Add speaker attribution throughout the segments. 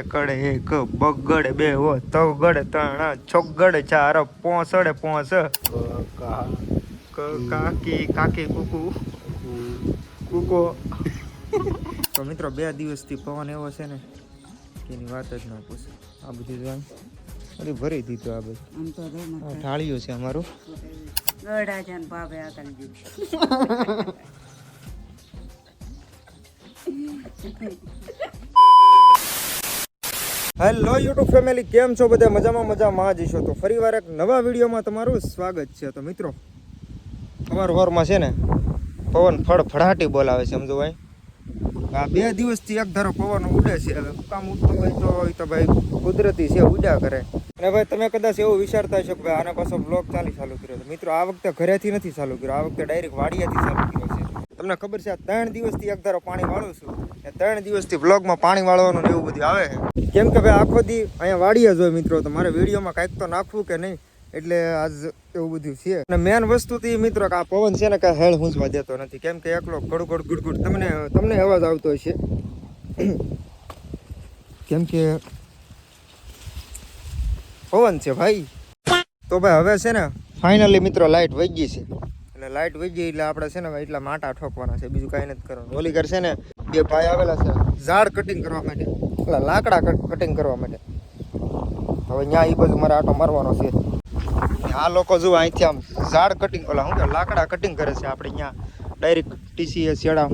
Speaker 1: એકડે એક બગડે બે હો તગડે ત્રણ છોગડે ચાર પોસડે પોસ કાકી કાકી કુકુ કુકો. તો મિત્રો 2 દિવસથી પવન એવો છે ને કે એની વાત જ ના પૂછે. આ બધું જોઈ અરે ભરી દીધું. આ બધું ઢાળ્યું છે અમારું. હેલો યુટ્યુબ ફેમિલી, કેમ છો બધા? મજામાં જ છો. તો ફરી વાર એક નવા વિડીયોમાં તમારું સ્વાગત છે. તો મિત્રો અમારું છે ને પવન ફળફળાટી બોલાવે છે, સમજો ભાઈ. આ 2 દિવસથી એક ધારો પવન ઉડે છે. હવે કામ ઉડતું હોય તો ભાઈ કુદરતી છે, ઉડ્યા કરે. અને ભાઈ તમે કદાચ એવું વિચારતા હશો કે ભાઈ આના પાછો બ્લોગ ચાલુ કર્યો. મિત્રો આ વખતે ઘરેથી નથી ચાલુ કર્યો, આ વખતે ડાયરેક્ટ વાડિયાથી ચાલુ કર્યો છે. તમને ખબર છે, આ 3 દિવસથી એક ધારો પાણી વાળું છું. એ 3 દિવસથી બ્લોગમાં પાણી વાળવાનું ને એવું બધું આવે છે. કેમ કે ભાઈ આખો દી અહીંયા વાડીએ જ હોય મિત્રો, તો મારે વિડીયોમાં કાંઈક તો નાખવું કે નહીં, એટલે આજ એવું બધું છે. અને મેન વસ્તુ તો એ મિત્રો કે આ પવન છે ને કાંઈ હેળ હુંચવા દેતો નથી. કેમ કે એકલો ગડગડ ગુડગુડ તમને અવાજ આવતો હશે. કેમ કે પવન છે ભાઈ. તો ભાઈ હવે છે ને ફાઇનલી મિત્રો લાઇટ વહી ગઈ છે. એટલે લાઇટ વહી ગઈ એટલે આપણે છે ને એટલા માટા ઠોકવાના છે, બીજું કાંઈ નથી કરવાનું. ઓલી ઘર છે ને 2 ભાઈ આવેલા છે ઝાડ કટિંગ કરવા માટે, એટલે લાકડા કટિંગ કરવા માટે. હવે ત્યાં એ બાજુ મારે આટો મારવાનો છે. આ લોકો જો અહીંથી આમ ઝાડ કટિંગ શું કે લાકડા કટિંગ કરે છે. આપણે ત્યાં ડાયરેક્ટ ટીસીએ શેડા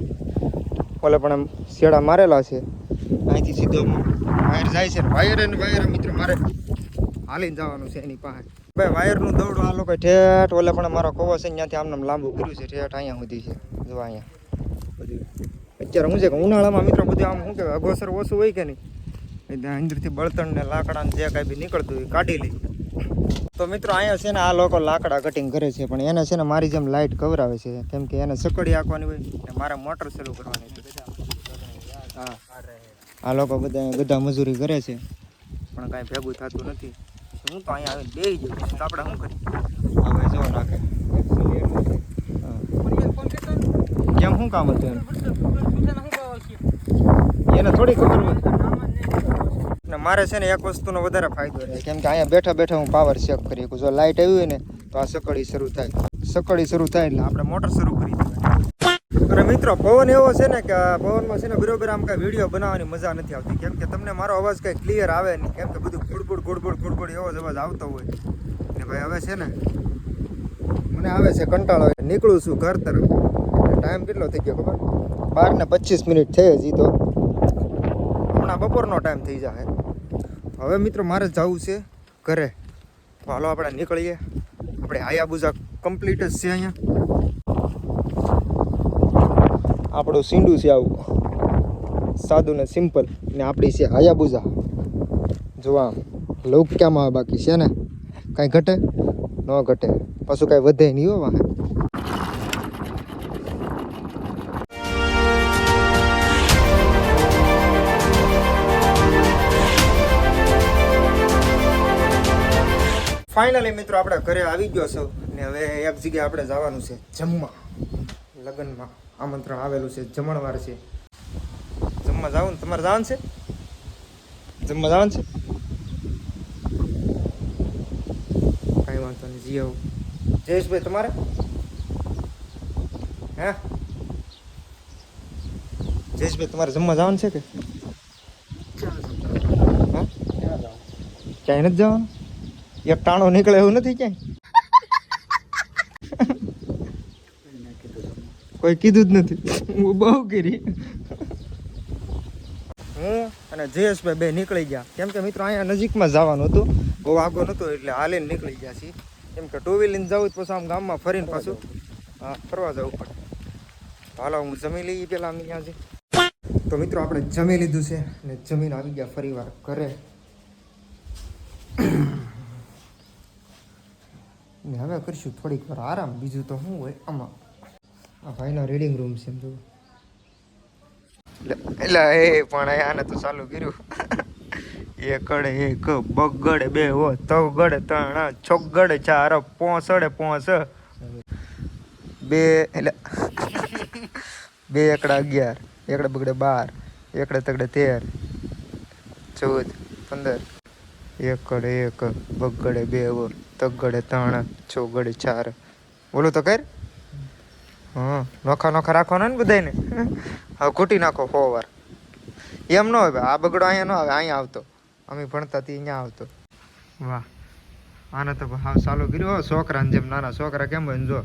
Speaker 1: ઓલે પણ આમ શેડા મારેલા છે. અહીંથી સીધો વાયર જાય છે. વાયર મિત્રો મારે હાલીને જવાનું છે એની પાસે. ભાઈ વાયરનું દોડું આ લોકો ઠેઠ ઓલે પણ મારો કવો છે ત્યાંથી આમને લાંબુ કર્યું છે, ઠેઠ અહીંયા સુધી છે. જો અહીંયા બધું અત્યારે શું છે કે ઉનાળામાં મિત્રો બધું આમ શું કે અગોસર ઓછું હોય કે નહીં, એટલે અંદરથી બળતણ ને લાકડા ને જે કાંઈ બી નીકળતું હોય કાઢી લઈ. તો મિત્રો અહીંયા છે ને આ લોકો લાકડા કટિંગ કરે છે, પણ એને છે ને મારી જેમ લાઇટ કવરાવે છે. કેમ કે એને સકડી આંકવાની હોય ને મારે મોટર ચાલુ કરવાની છે. હા, આ લોકો બધા મજૂરી કરે છે, પણ કાંઈ ભેગું થતું નથી. હું તો અહીંયા આવીને બેસી જઉં. આપણે શું કરીએ હવે જો નાખે કેમ શું કામ હતું એને થોડી ખબર હોય. ને મારે છે ને એક વસ્તુનો વધારે ફાયદો રહે, કેમ કે અહીંયા બેઠા બેઠા હું પાવર ચેક કરી શકું. જો લાઇટ આવી હોય ને તો આ સકડી શરૂ થાય એટલે આપણે મોટર શરૂ કરી દેવાય. અને મિત્રો પવન એવો છે ને કે પવનમાં છે ને બરોબર આમ કાંઈ વિડીયો બનાવવાની મજા નથી આવતી. કેમ કે તમને મારો અવાજ કંઈ ક્લિયર આવે નહીં, કેમ કે બધું ગુડગુડ એવો જ અવાજ આવતો હોય. ને ભાઈ હવે છે ને મને આવે છે કંટાળો, નીકળું છું ઘર તરફ. ટાઈમ કેટલો થઈ ગયો ખબર? 12:25 થઈ હજી. તો હમણાં બપોરનો ટાઈમ થઈ જાય. હવે મિત્રો મારે જવું છે ઘરે. તો હાલો આપણે નીકળીએ. આપણે હાયાબુઝા કમ્પ્લીટ જ છે. અહીંયા આપણું સીંડું છે આવું સાદું ને સિમ્પલ, ને આપણી છે હાયાબુઝા. જોવા લોક ક્યાંમાં આવે બાકી છે ને કાંઈ ઘટે ન ઘટે, પાછું કાંઈ વધે નહીં હો વાહે. ફાઇનલી મિત્રો આપણે ઘરે આવી ગયો છો ને હવે એક જગ્યાએ આપણે જવાનું છે જમવા. લગ્નમાં આમંત્રણ આવેલું છે, જમણવાર છે. જમવા જવું ને તમારે જવાનું છે? જમવા જવાનું છે? કાંઈ વાંધો નહીં, જી આવું. જયેશભાઈ તમારે હે જયેશભાઈ તમારે જમવા જવાનું છે કે હા? ક્યાંય નથી જવાનું? એક ટાણો નીકળે એવું નથી ક્યાંય? કોઈ કીધું જ નથી. હું બહુ કરી. હું અને જયેશભાઈ 2 નીકળી ગયા. કેમ કે મિત્રો અહીંયા નજીકમાં જવાનું હતું, બહુ આગો નહોતું, એટલે હાલીને નીકળી ગયા છીએ. કેમ કે 2 વ્હીલર જવું પછી આમ ગામમાં ફરીને પાછું ફરવા જવું પડે. હાલો હું જમી લઈએ પેલા અમે ત્યાં છે. તો મિત્રો આપણે જમી લીધું છે ને જમીને આવી ગયા ફરી વાર ઘરે. ને હવે કરીશું થોડીક વાર આરામ, બીજું તો શું હોય આમાં. આ ભાઈનો રીડિંગ રૂમ છે એમ જો. એટલે એ પણ આને તો ચાલુ કર્યું. એકડે એક બગડે બે હો તગડે ત્રણ છોગડે ચાર પોસડે પોસ બે એટલે 2 એકડા 11 એકડે બગડે 12 એકડે તગડે 13 14 15 એકડે 1 બગડે 2 તગડે 3 ચોગડે 4 બોલો તો કર. હા નોખા નોખા રાખવાના ને બધાને. હવે કૂટી નાખો 100 વાર. એમ ન હોય આ બગડો અહીંયા ન આવે, અહીંયા આવતો. અમે ભણતા હતી અહીંયા આવતો. વાહ આને તો હાવ ચાલુ કર્યું છોકરાને જેમ. નાના છોકરા કેમ હોય ને જો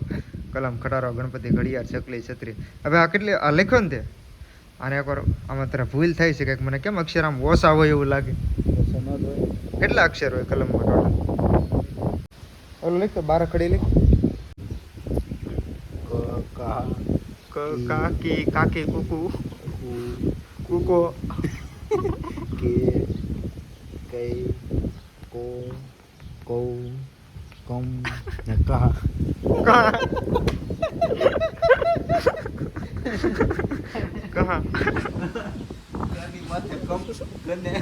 Speaker 1: કલમ ખટારો ગણપતિ ઘડિયાળ ચકલી છત્રી. હવે આ કેટલી આ લખ્યો ને તે આને એકવાર આમાં તારા ભૂલ થાય છે કંઈક મને કેમ અક્ષર આમ ઓછા હોય એવું લાગે. કેટલા અક્ષર હોય કલમમાં ટોટલ? ઓલું લખ તો 12 ખડી લખ. કાકી કાકી કુકુ કુકો
Speaker 2: કે કઈ કો કો કમ ને કા
Speaker 1: કહા
Speaker 2: ગાની માથે કમ કને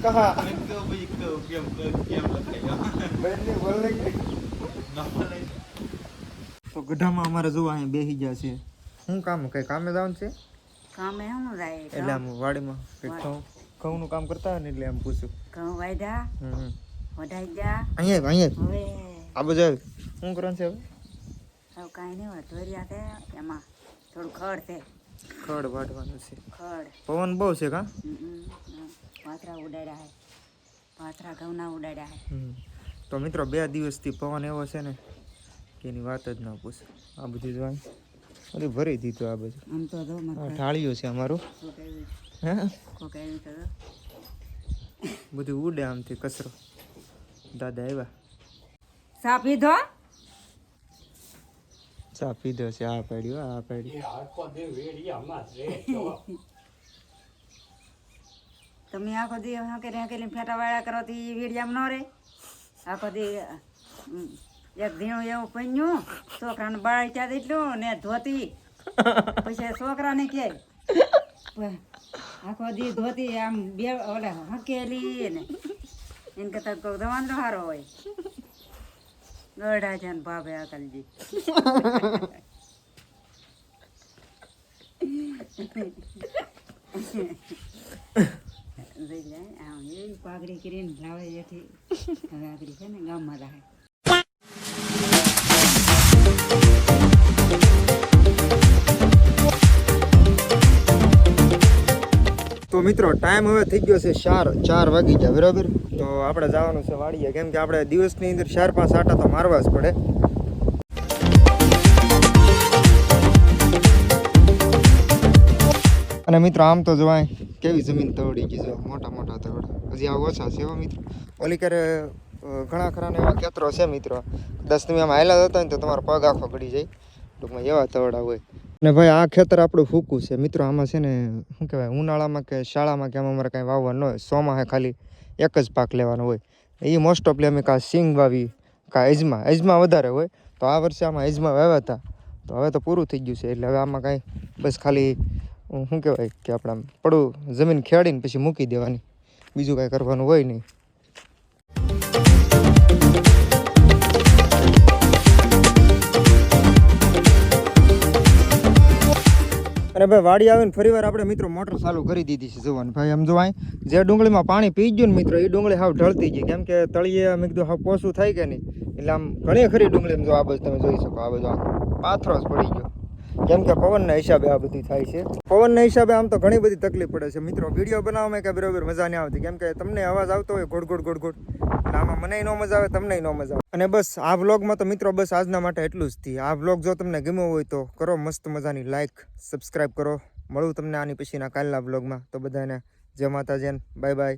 Speaker 1: કહા
Speaker 2: તો ભાઈ કેમ લખાય
Speaker 1: બેનની બોલ તો ગઢામાં અમારે જોવા અહીં બેસી ગયા છે. શું કામ કઈ કામે જવાનું છે?
Speaker 3: કામે શું જાય
Speaker 1: એટલે આમ વાડીમાં કંઈક ઘઉંનું કામ કરતા હોય ને એટલે આમ પૂછું.
Speaker 3: ઘઉં વાયદા વઢાઈ જા
Speaker 1: અહીંયા અહીંયા
Speaker 3: હવે
Speaker 1: આ બધું આવે. શું કરવાનું છે હવે?
Speaker 3: હવે કાંઈ નહીં હોય ધોરિયા છે એમાં થોડું ખડ છે.
Speaker 1: ખડ વાટવાનું છે.
Speaker 3: ખડ
Speaker 1: પવન બહુ છે કા?
Speaker 3: પાથરા ઉડાડ્યા છે. પાથરા ઘઉંના ઉડાડ્યા છે.
Speaker 1: તો મિત્રો 2 દિવસથી પવન એવો છે ને કે એની વાત જ ના પૂછે. આ બધું જોવાનું બધું ભરી દીધું. આ બધું
Speaker 3: આમ તો જો
Speaker 1: ઢાળિયું છે અમારું. હે
Speaker 3: કોક આવ્યું તો
Speaker 1: બધું ઉડે આમથી કચરો. દાદા આવ્યા.
Speaker 3: ચા પીધો?
Speaker 1: ચા પીધો છે. આ પાડ્યું આ પાડ્યું.
Speaker 3: તમે આખો દી હકેલી ફેટા વાળા કરો તો વીડિયામાં ન રહે. આખો દી એક ધીણું એવું પન્યું છોકરાને બાળ ત્યાં દીધું ને ધોતી પછી છોકરાને કે આખો દી ધોતી આમ બે ઓલા હકેલી ને એને કરતા કોઈ દવાનો સારો હોય. ગઢા છે ને ભાભે અકલજી. પાઘડી કરીને લાવે એથી હવે આગળ છે ને ગામમાં રહે. તો મિત્રો ટાઈમ હવે થઈ ગયો છે 4 વાગી ગયા બરાબર. તો આપણે જવાનું છે વાડીએ, કેમ કે આપણે દિવસની અંદર 4-5 આટા તો મારવા જ પડે. અને મિત્રો આમ તો જોવાય કેવી જમીન તવડી ગઈ છે, મોટા મોટા તવડા. હજી આ ઓછા છે એવા મિત્રો. ઓલી ક્યારે ઘણા ખરાને એવા ખેતરો છે મિત્રો, 10 તમે આમ હાલ્યા જતા હોય ને તો તમારો પગ આખો ગળી જાય. ટૂંકમાં એવા તવડા હોય. અને ભાઈ આ ખેતર આપણું ફૂકું છે મિત્રો. આમાં છે ને શું કહેવાય, ઉનાળામાં કે શાળામાં કે આમાં અમારે કાંઈ વાવવાનું ન હોય. ચોમાસે ખાલી એક જ પાક લેવાનો હોય. એ મોસ્ટ ઓફલી અમે કાં સિંગ વાવી કાં અજમા વધારે હોય. તો આ વર્ષે આમાં અજમા વાવ્યા હતા. તો હવે તો પૂરું થઈ ગયું છે. એટલે હવે આમાં કાંઈ બસ ખાલી શું કહેવાય કે આપણે પડું જમીન ખેડીને પછી મૂકી દેવાની, બીજું કાંઈ કરવાનું હોય નહીં. અને ભાઈ વાડી આવીને ફરી વાર આપણે મિત્રો મોટર ચાલુ કરી દીધી છે જોવાનું. ભાઈ આમ જો અહીં જે ડુંગળીમાં પાણી પી ગયું ને મિત્રો, એ ડુંગળી હાવ ઢળતી ગઈ. કેમ કે તળિયે મેં કીધું હાવ પોસું થાય કે નહીં, એટલે આમ ઘણી ખરી ડુંગળી જો આ બાજુ તમે જોઈ શકો. આ બાજુ આમ પાથરો જ પડી ગયો, કેમ કે પવનના હિસાબે આ બધું થાય છે. પવનના હિસાબે આમ તો ઘણી બધી તકલીફ પડે છે મિત્રો. વિડીયો બનાવવામાં કે બરાબર મજા નહીં આવતી, કેમ કે તમને અવાજ આવતો હોય ગોડ ગોડ ગોડ ગોડ, એટલે આમાં મને ન મજા આવે, તમને ન મજા આવે. અને બસ આ વ્લોગમાં તો મિત્રો બસ આજના માટે એટલું જ થી. આ વ્લોગ જો તમને ગમ્યો હોય તો કરો મસ્ત મજાની લાઈક, સબસ્ક્રાઈબ કરો. મળું તમને આની પછીના કાલના વ્લોગમાં. તો બધાને જય માતાજી, બાય બાય.